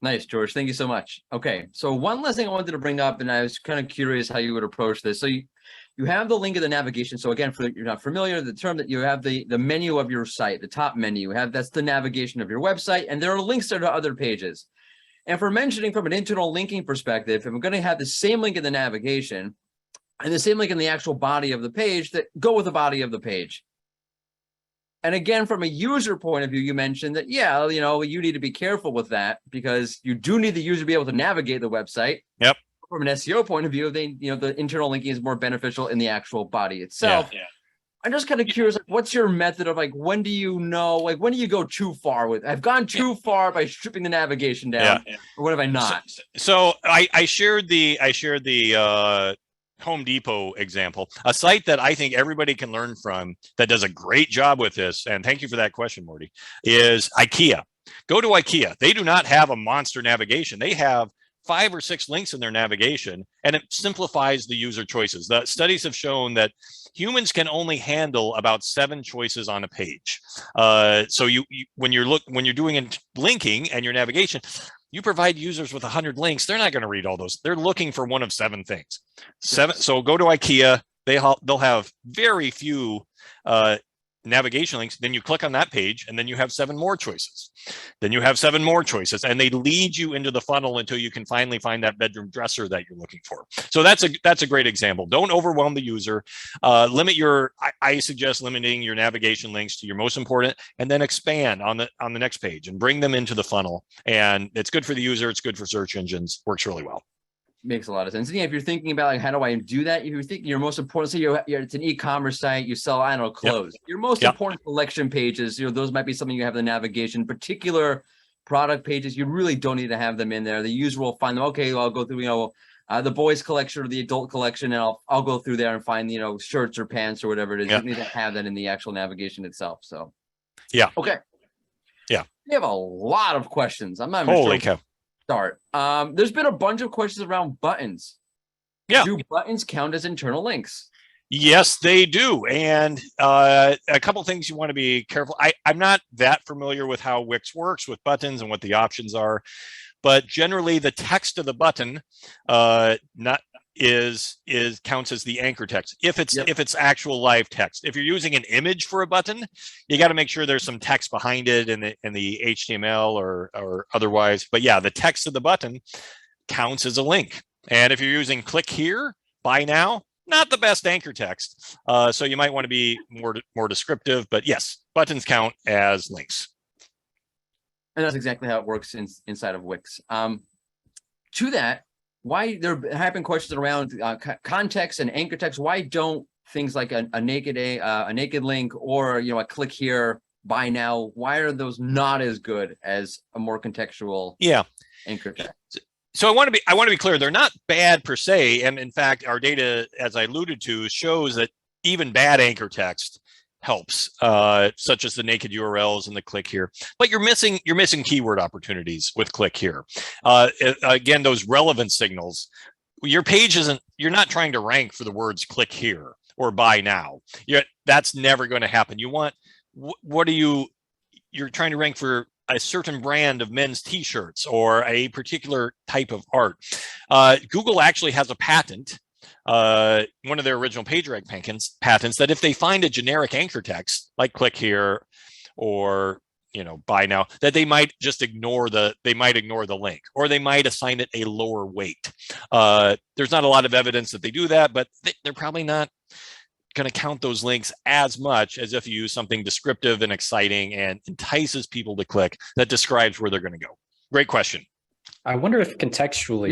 Nice, George. Thank you so much. Okay, so one last thing I wanted to bring up, and I was kind of curious how you would approach this. So you have the link of the navigation. So again, for you're not familiar, the term that you have the menu of your site, the top menu, that's the navigation of your website, and there are links there to other pages. And for mentioning from an internal linking perspective, if I'm going to have the same link in the navigation and the same link in the actual body of the page, that go with the body of the page. And again, from a user point of view, you mentioned that, yeah, you need to be careful with that because you do need the user to be able to navigate the website. Yep. From an SEO point of view, the internal linking is more beneficial in the actual body itself. Yeah. I'm just kind of curious, like, what's your method of when do you know, when do you go too far with? I've gone too far by stripping the navigation down, or what have I not? So I shared the Home Depot example, a site that I think everybody can learn from that does a great job with this. And thank you for that question, Morty, is IKEA. Go to IKEA. They do not have a monster navigation. They have 5 or 6 links in their navigation, and it simplifies the user choices. The studies have shown that humans can only handle about 7 choices on a page. So when you're doing linking and your navigation, you provide users with 100 links, they're not going to read all those. They're looking for one of 7 things. So go to IKEA. They'll have very few navigation links. Then you click on that page, and then you have 7 more choices. Then you have 7 more choices, and they lead you into the funnel until you can finally find that bedroom dresser that you're looking for. So that's a great example. Don't overwhelm the user. I suggest limiting your navigation links to your most important, and then expand on the next page and bring them into the funnel. And it's good for the user. It's good for search engines. Works really well. Makes a lot of sense. And if you're thinking about how do I do that, if you're thinking your most important, so it's an e-commerce site, you sell, I don't know, clothes. Yep. Your most important selection pages, those might be something you have the navigation. Particular product pages, you really don't need to have them in there. The user will find them. Okay, well, I'll go through, the boys collection or the adult collection, and I'll go through there and find, shirts or pants or whatever it is. You need to have that in the actual navigation itself. So, yeah. Okay. Yeah. We have a lot of questions. I'm not even Holy sure. cow. Start. There's been a bunch of questions around buttons. Yeah. Do buttons count as internal links? Yes, they do. And a couple things you want to be careful. I'm not that familiar with how Wix works with buttons and what the options are, but generally the text of the button counts as the anchor text if it's actual live text. If you're using an image for a button, you got to make sure there's some text behind it in the HTML or otherwise. But yeah, the text of the button counts as a link. And if you're using click here, buy now, not the best anchor text. So you might want to be more descriptive, but yes, buttons count as links. And that's exactly how it works inside of Wix. To that, why there have been questions around context and anchor text. Why don't things like a naked link or a click here, buy now? Why are those not as good as a more contextual anchor text? So I want to be clear. They're not bad per se, and in fact, our data, as I alluded to, shows that even bad anchor text helps, such as the naked URLs and the click here, but you're missing keyword opportunities with click here. Again, those relevance signals. Your page you're not trying to rank for the words click here or buy now. That's never going to happen. You want, you're trying to rank for a certain brand of men's t-shirts or a particular type of art. Google actually has a patent, one of their original PageRank patents, that if they find a generic anchor text like click here or buy now, that they might just ignore the link, or they might assign it a lower weight. There's not a lot of evidence that they do that, but they're probably not going to count those links as much as if you use something descriptive and exciting and entices people to click that describes where they're going to go. Great question. I wonder if contextually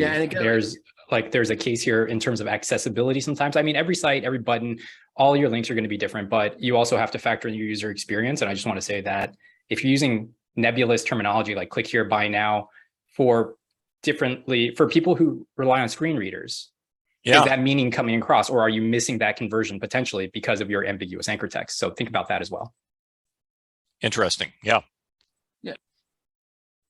there's a case here in terms of accessibility sometimes. I mean, every site, every button, all your links are going to be different, but you also have to factor in your user experience. And I just want to say that if you're using nebulous terminology like click here, buy now for people who rely on screen readers, is that meaning coming across, or are you missing that conversion potentially because of your ambiguous anchor text? So think about that as well. Interesting. Yeah.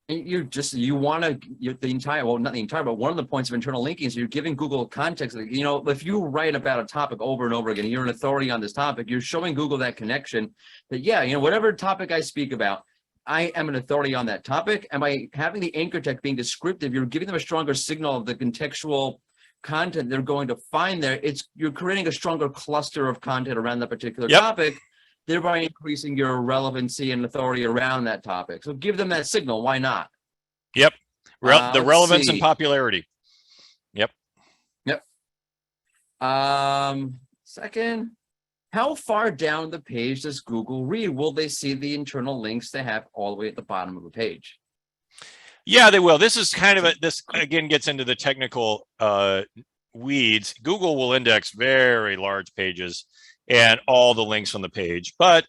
You want the entire, well, not the entire, but one of the points of internal linking is you're giving Google context. If you write about a topic over and over again, you're an authority on this topic, you're showing Google that connection that, whatever topic I speak about, I am an authority on that topic. And by having the anchor text being descriptive, you're giving them a stronger signal of the contextual content they're going to find there. You're creating a stronger cluster of content around that particular topic, thereby increasing your relevancy and authority around that topic. So give them that signal. Why not? Yep. The relevance and popularity. Yep. Second, how far down the page does Google read? Will they see the internal links they have all the way at the bottom of the page? Yeah, they will. This is kind of this again gets into the technical weeds. Google will index very large pages and all the links on the page, but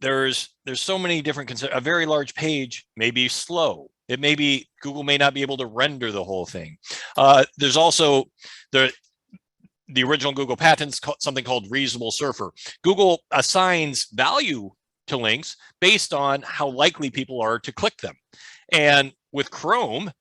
there's so many different a very large page may be slow. It may be Google may not be able to render the whole thing. There's also the original Google patents, something called reasonable surfer. Google assigns value to links based on how likely people are to click them. And with Chrome,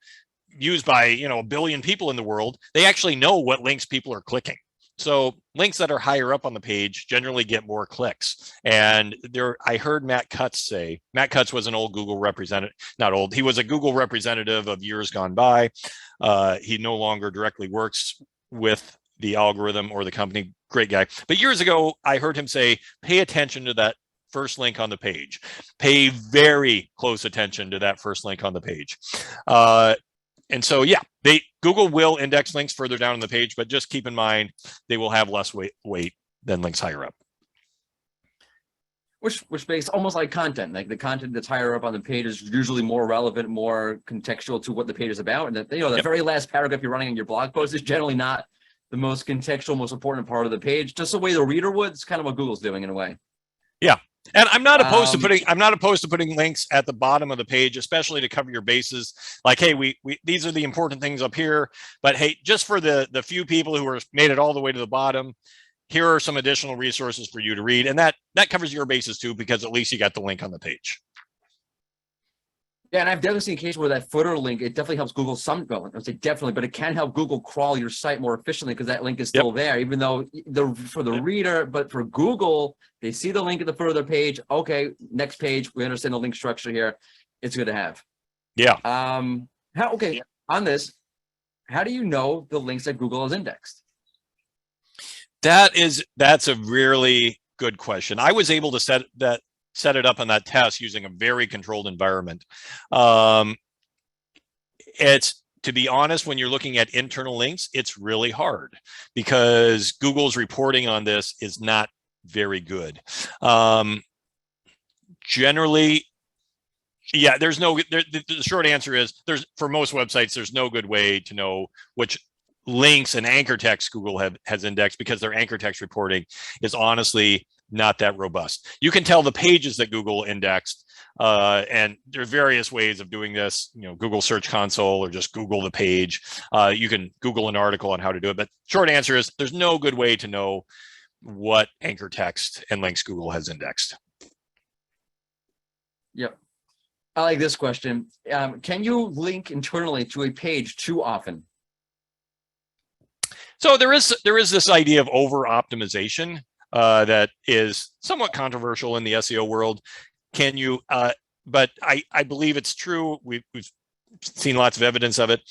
used by a billion people in the world, they actually know what links people are clicking. So links that are higher up on the page generally get more clicks. And I heard Matt Cutts say, Matt Cutts was an old Google representative, not old, he was a Google representative of years gone by. He no longer directly works with the algorithm or the company, great guy. But years ago, I heard him say, pay attention to that first link on the page. Pay very close attention to that first link on the page. And so, Google will index links further down on the page, but just keep in mind, they will have less weight than links higher up. Which makes almost like content. Like the content that's higher up on the page is usually more relevant, more contextual to what the page is about. And that, the very last paragraph you're running in your blog post is generally not the most contextual, most important part of the page. Just the way the reader would. It's kind of what Google's doing in a way. Yeah. And I'm not opposed to putting links at the bottom of the page, especially to cover your bases. Like, hey, we these are the important things up here, but hey, just for the few people who are made it all the way to the bottom, here are some additional resources for you to read. And that covers your bases too, because at least you got the link on the page. Yeah, and I've definitely seen a case where that footer link, it definitely helps Google I would say definitely, but it can help Google crawl your site more efficiently because that link is still there, even though for the reader, but for Google, they see the link at the further page. Okay, next page, we understand the link structure here. It's good to have. Yeah. On this, how do you know the links that Google has indexed? That's a really good question. I was able to set it up on that test using a very controlled environment. It's, to be honest, when you're looking at internal links, it's really hard because Google's reporting on this is not very good. Generally, the short answer is for most websites, there's no good way to know which links and anchor text Google has indexed because their anchor text reporting is honestly not that robust. You can tell the pages that Google indexed, and there are various ways of doing this, Google Search Console or just Google the page. You can Google an article on how to do it, but short answer is there's no good way to know what anchor text and links Google has indexed. Yep. I like this question. Can you link internally to a page too often? So there is this idea of over optimization that is somewhat controversial in the SEO world. Can you? But I believe it's true. We've seen lots of evidence of it.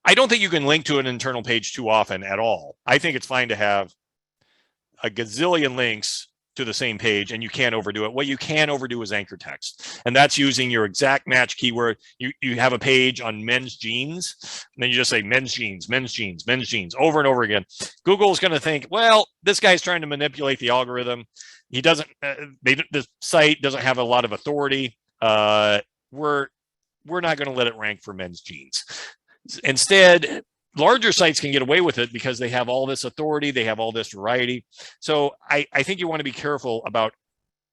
I don't think you can link to an internal page too often at all. I think it's fine to have a gazillion links to the same page, and you can't overdo it. What you can overdo is anchor text, and that's using your exact match keyword. You have a page on men's jeans, and then you just say men's jeans, men's jeans, men's jeans over and over again. Google's going to think, well, this guy's trying to manipulate the algorithm. He doesn't. The site doesn't have a lot of authority. We're not going to let it rank for men's jeans. Instead, larger sites can get away with it because they have all this authority, they have all this variety. So I think you want to be careful about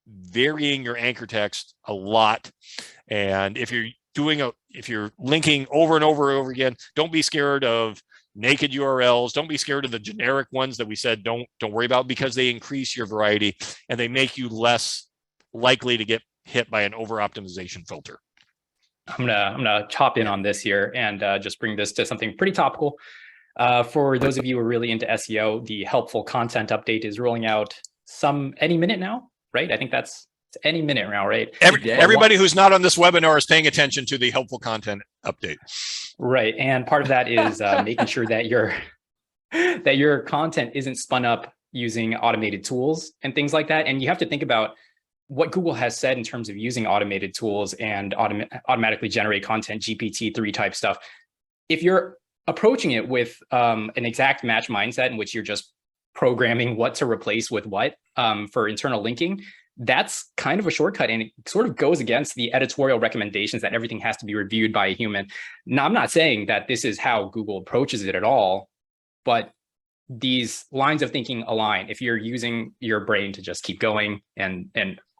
varying your anchor text a lot. And if you're linking over and over again, don't be scared of naked URLs. Don't be scared of the generic ones that we said don't worry about, because they increase your variety and they make you less likely to get hit by an over optimization filter. I'm gonna chop in on this here and just bring this to something pretty topical. For those of you who are really into SEO, the helpful content update is rolling out any minute now, right? I think it's any minute now, right? Everybody who's not on this webinar is paying attention to the helpful content update. Right, and part of that is making sure that your content isn't spun up using automated tools and things like that. And you have to think about what Google has said in terms of using automated tools and automatically generate content, GPT-3 type stuff. If you're approaching it with an exact match mindset in which you're just programming what to replace with what for internal linking, that's kind of a shortcut, and it sort of goes against the editorial recommendations that everything has to be reviewed by a human. Now, I'm not saying that this is how Google approaches it at all, but these lines of thinking align. If you're using your brain to just keep going and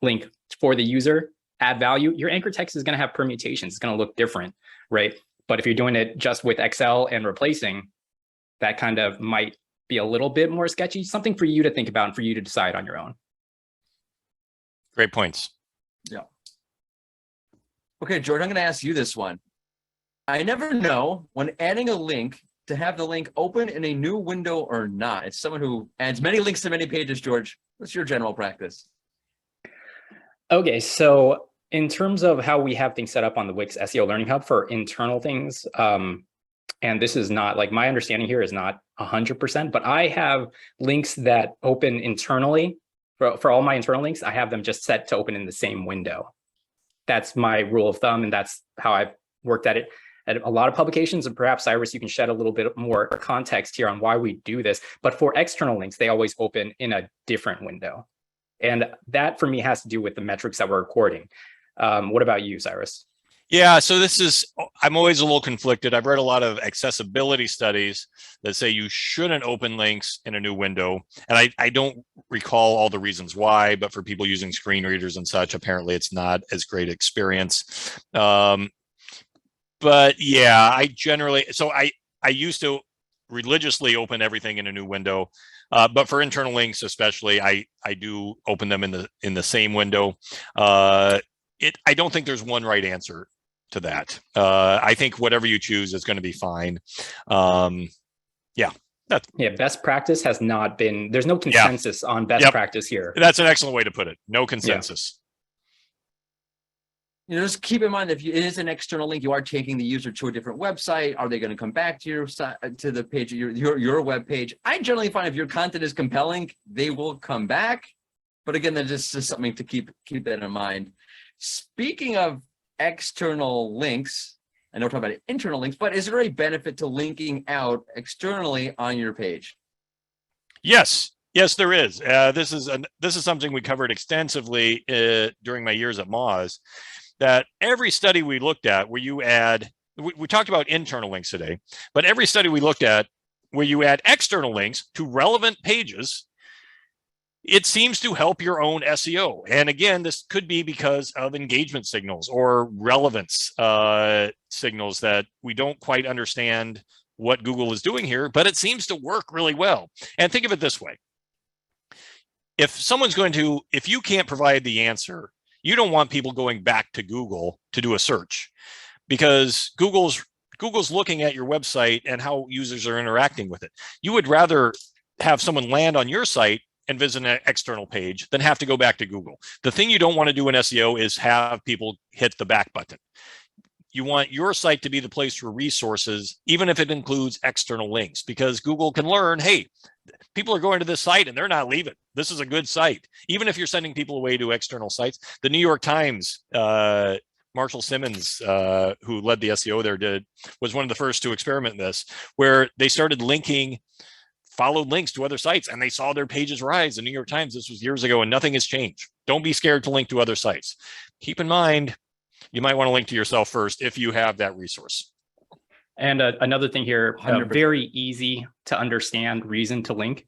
link for the user, add value, your anchor text is going to have permutations. It's going to look different, right? But if you're doing it just with Excel and replacing, that kind of might be a little bit more sketchy. Something for you to think about and for you to decide on your own. Great points. Yeah. Okay, George, I'm going to ask you this one. I never know when adding a link to have the link open in a new window or not. It's someone who adds many links to many pages. George, what's your general practice? Okay, so in terms of how we have things set up on the Wix SEO Learning Hub for internal things, and this is not like my understanding here is not 100%, but I have links that open internally for all my internal links. I have them just set to open in the same window. That's my rule of thumb, and that's how I've worked at it at a lot of publications. And perhaps, Cyrus, you can shed a little bit more context here on why we do this. But for external links, they always open in a different window. And that for me has to do with the metrics that we're recording. What about you, Cyrus? Yeah, so I'm always a little conflicted. I've read a lot of accessibility studies that say you shouldn't open links in a new window. And I don't recall all the reasons why, but for people using screen readers and such, apparently it's not as great experience. But yeah, I used to religiously open everything in a new window. But for internal links, especially, I do open them in the same window. I don't think there's one right answer to that. I think whatever you choose is going to be fine. Best practice has not been. There's no consensus on best practice here. That's an excellent way to put it. No consensus. Just keep in mind that if it is an external link, you are taking the user to a different website. Are they going to come back to your site, to the page, your web page? I generally find if your content is compelling, they will come back. But again, that's just something to keep that in mind. Speaking of external links, I know we're talking about internal links, but is there a benefit to linking out externally on your page? Yes, there is. This is something we covered extensively during my years at Moz. That every study we looked at where you add, we talked about internal links today, but every study we looked at where you add external links to relevant pages, it seems to help your own SEO. And again, this could be because of engagement signals or relevance signals that we don't quite understand what Google is doing here, but it seems to work really well. And think of it this way. if you can't provide the answer, you don't want people going back to Google to do a search, because Google's looking at your website and how users are interacting with it. You would rather have someone land on your site and visit an external page than have to go back to Google. The thing you don't want to do in SEO is have people hit the back button. You want your site to be the place for resources, even if it includes external links, because Google can learn, hey, people are going to this site and they're not leaving. This is a good site. Even if you're sending people away to external sites. The New York Times, Marshall Simmons, who led the SEO there, was one of the first to experiment in this, where they started followed links to other sites, and they saw their pages rise. The New York Times, this was years ago, and nothing has changed. Don't be scared to link to other sites. Keep in mind, you might want to link to yourself first if you have that resource. And another thing here, 100%. very easy to understand reason to link.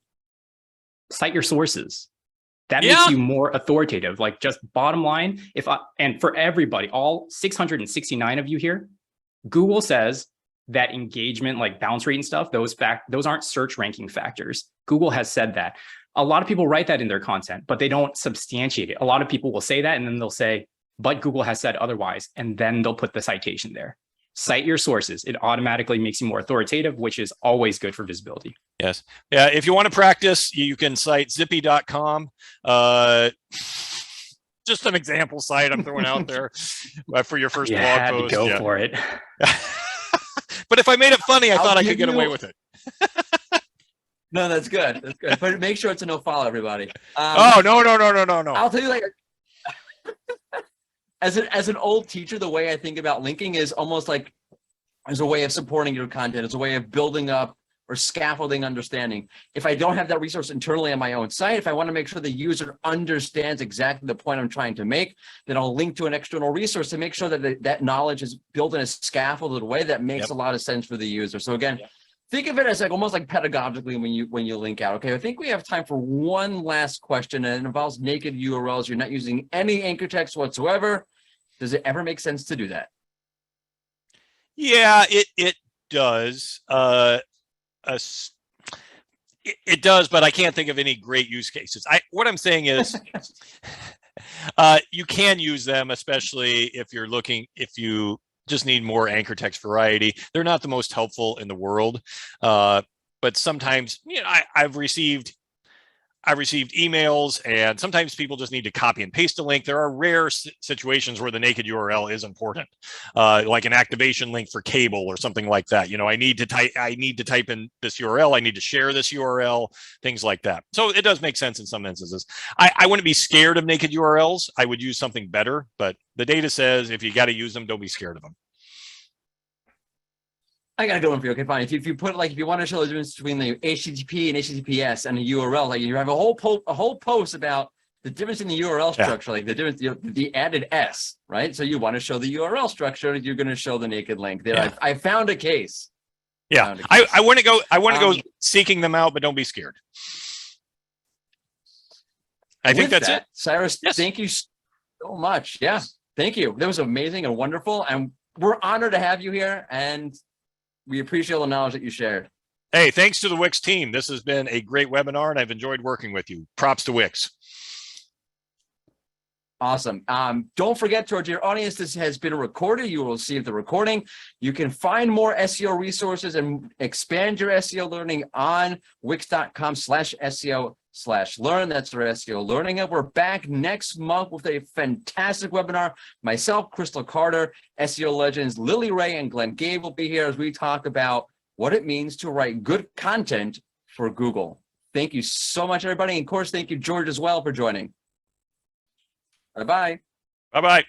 Cite your sources. That makes you more authoritative. Like, just bottom line, and for everybody, all 669 of you here, Google says that engagement, like bounce rate and stuff, those aren't search ranking factors. Google has said that. A lot of people write that in their content, but they don't substantiate it. A lot of people will say that, and then they'll say, but Google has said otherwise, and then they'll put the citation there. Cite your sources. It automatically makes you more authoritative, which is always good for visibility. Yes. Yeah. If you want to practice, you can cite zippy.com. Just an example site I'm throwing out there for your first blog post. Go for it. But if I made it funny, I thought I could get away with it. No, that's good. That's good. But make sure it's a no follow, everybody. No. I'll tell you, like, as an old teacher, the way I think about linking is almost like as a way of supporting your content, as a way of building up or scaffolding understanding. If I don't have that resource internally on my own site, if I want to make sure the user understands exactly the point I'm trying to make, then I'll link to an external resource to make sure that that knowledge is built in a scaffolded way that makes a lot of sense for the user. So again, think of it as like almost like pedagogically when you link out. Okay, I think we have time for one last question, and it involves naked URLs. You're not using any anchor text whatsoever. Does it ever make sense to do that? Yeah, it does. It does, but I can't think of any great use cases. What I'm saying is, you can use them, especially if you just need more anchor text variety. They're not the most helpful in the world, but sometimes, I've received emails, and sometimes people just need to copy and paste a link. There are rare situations where the naked URL is important, like an activation link for cable or something like that. I need to type in this URL. I need to share this URL, things like that. So it does make sense in some instances. I wouldn't be scared of naked URLs. I would use something better, but the data says if you got to use them, don't be scared of them. I got a good one for you. Okay, fine. If you put, like, if you want to show the difference between the HTTP and HTTPS and a URL, like you have a whole post about the difference in the URL structure, like the difference, the added S, right? So you want to show the URL structure, you're going to show the naked link there. Yeah. I found a case. Yeah, I want to go seeking them out, but don't be scared. I think that's it. Cyrus, thank you so much. Yeah, thank you. That was amazing and wonderful, and we're honored to have you here, and we appreciate all the knowledge that you shared. Hey, thanks to the Wix team. This has been a great webinar, and I've enjoyed working with you. Props to Wix. Awesome. Don't forget, towards your audience, this has been recorded. You will receive the recording. You can find more SEO resources and expand your SEO learning on wix.com/SEO/learn. That's our SEO Learning Hub. We're back next month with a fantastic webinar. Myself, Crystal Carter, SEO legends Lily Ray and Glenn Gabe will be here as we talk about what it means to write good content for Google. Thank you so much, everybody. And of course, thank you, George, as well, for joining. Bye-bye. Bye-bye.